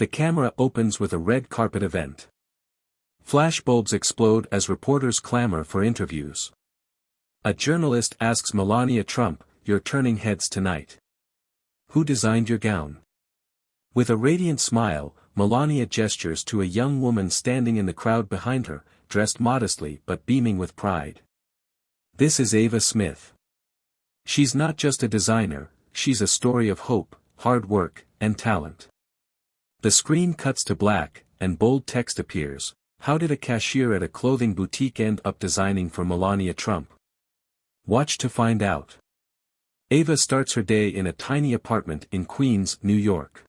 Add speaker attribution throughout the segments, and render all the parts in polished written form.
Speaker 1: The camera opens with a red carpet event. Flashbulbs explode as reporters clamor for interviews. A journalist asks Melania Trump, "You're turning heads tonight. Who designed your gown?" With a radiant smile, Melania gestures to a young woman standing in the crowd behind her, dressed modestly but beaming with pride. This is Ava Smith. She's not just a designer, she's a story of hope, hard work, and talent. The screen cuts to black, and bold text appears. How did a cashier at a clothing boutique end up designing for Melania Trump? Watch to find out. Ava starts her day in a tiny apartment in Queens, New York.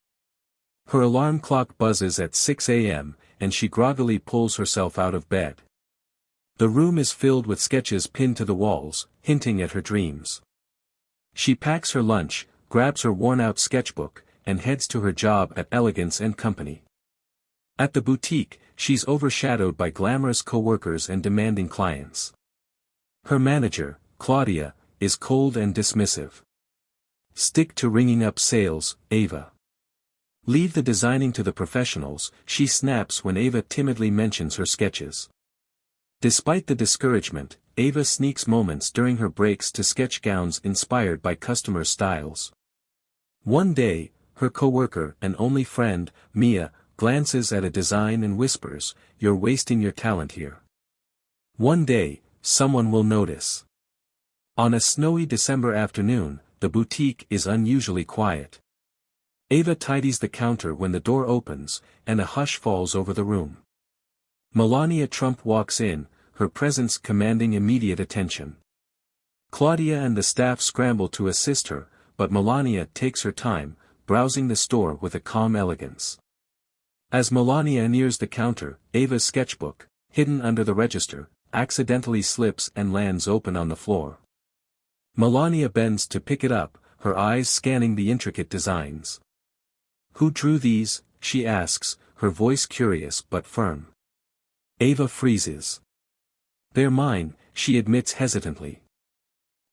Speaker 1: Her alarm clock buzzes at 6 a.m., and she groggily pulls herself out of bed. The room is filled with sketches pinned to the walls, hinting at her dreams. She packs her lunch, grabs her worn-out sketchbook, and heads to her job at Elegance & Company. At the boutique, she's overshadowed by glamorous coworkers and demanding clients. Her manager, Claudia, is cold and dismissive. "Stick to ringing up sales, Ava. Leave the designing to the professionals," she snaps when Ava timidly mentions her sketches. Despite the discouragement, Ava sneaks moments during her breaks to sketch gowns inspired by customers' styles. One day, her coworker and only friend, Mia, glances at a design and whispers, "You're wasting your talent here. One day, someone will notice." On a snowy December afternoon, the boutique is unusually quiet. Ava tidies the counter when the door opens, and a hush falls over the room. Melania Trump walks in, her presence commanding immediate attention. Claudia and the staff scramble to assist her, but Melania takes her time, browsing the store with a calm elegance. As Melania nears the counter, Ava's sketchbook, hidden under the register, accidentally slips and lands open on the floor. Melania bends to pick it up, her eyes scanning the intricate designs. "Who drew these?" she asks, her voice curious but firm. Ava freezes. "They're mine," she admits hesitantly.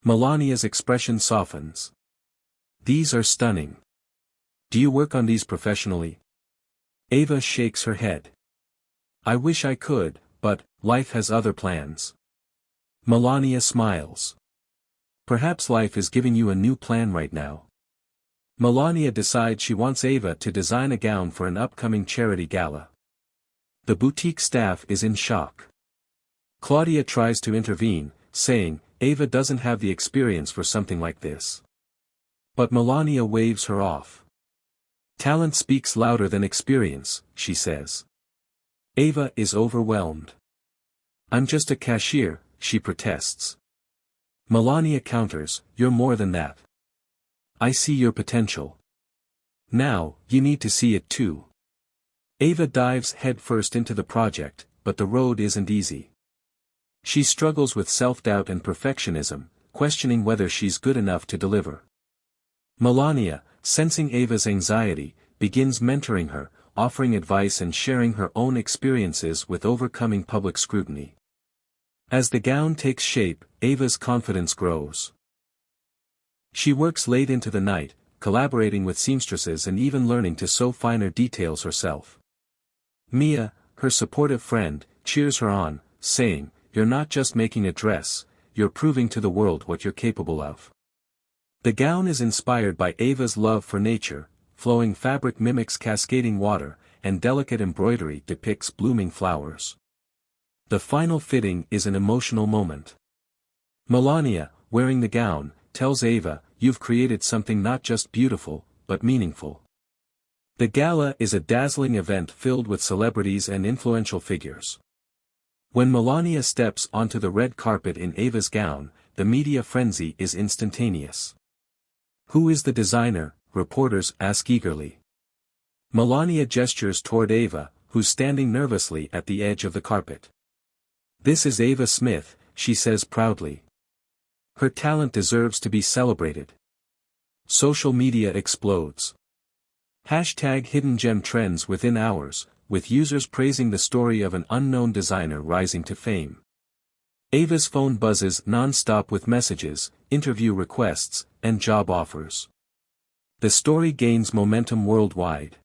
Speaker 1: Melania's expression softens. "These are stunning. Do you work on these professionally?" Ava shakes her head. "I wish I could, but life has other plans." Melania smiles. "Perhaps life is giving you a new plan right now." Melania decides she wants Ava to design a gown for an upcoming charity gala. The boutique staff is in shock. Claudia tries to intervene, saying, "Ava doesn't have the experience for something like this." But Melania waves her off. "Talent speaks louder than experience," she says. Ava is overwhelmed. "I'm just a cashier," she protests. Melania counters, "You're more than that. I see your potential. Now, you need to see it too." Ava dives headfirst into the project, but the road isn't easy. She struggles with self-doubt and perfectionism, questioning whether she's good enough to deliver. Melania, sensing Ava's anxiety, begins mentoring her, offering advice and sharing her own experiences with overcoming public scrutiny. As the gown takes shape, Ava's confidence grows. She works late into the night, collaborating with seamstresses and even learning to sew finer details herself. Mia, her supportive friend, cheers her on, saying, "You're not just making a dress, you're proving to the world what you're capable of." The gown is inspired by Ava's love for nature, flowing fabric mimics cascading water, and delicate embroidery depicts blooming flowers. The final fitting is an emotional moment. Melania, wearing the gown, tells Ava, "You've created something not just beautiful, but meaningful." The gala is a dazzling event filled with celebrities and influential figures. When Melania steps onto the red carpet in Ava's gown, the media frenzy is instantaneous. "Who is the designer?" reporters ask eagerly. Melania gestures toward Ava, who's standing nervously at the edge of the carpet. "This is Ava Smith," she says proudly. "Her talent deserves to be celebrated." Social media explodes. #HiddenGem trends within hours, with users praising the story of an unknown designer rising to fame. Ava's phone buzzes non-stop with messages, interview requests, and job offers. The story gains momentum worldwide.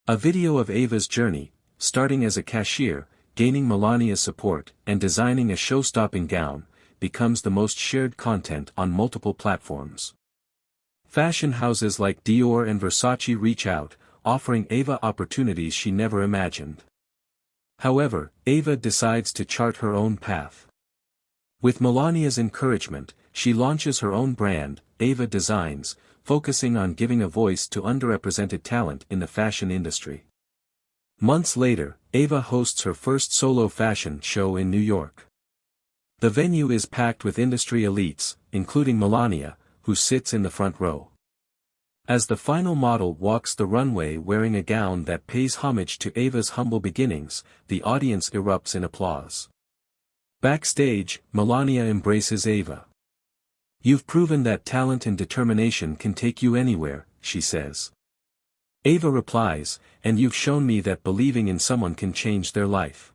Speaker 1: A video of Ava's journey, starting as a cashier, gaining Melania's support, and designing a show-stopping gown, becomes the most shared content on multiple platforms. Fashion houses like Dior and Versace reach out, offering Ava opportunities she never imagined. However, Ava decides to chart her own path. With Melania's encouragement, she launches her own brand, Ava Designs, focusing on giving a voice to underrepresented talent in the fashion industry. Months later, Ava hosts her first solo fashion show in New York. The venue is packed with industry elites, including Melania, who sits in the front row. As the final model walks the runway wearing a gown that pays homage to Ava's humble beginnings, the audience erupts in applause. Backstage, Melania embraces Ava. "You've proven that talent and determination can take you anywhere," she says. Ava replies, "And you've shown me that believing in someone can change their life."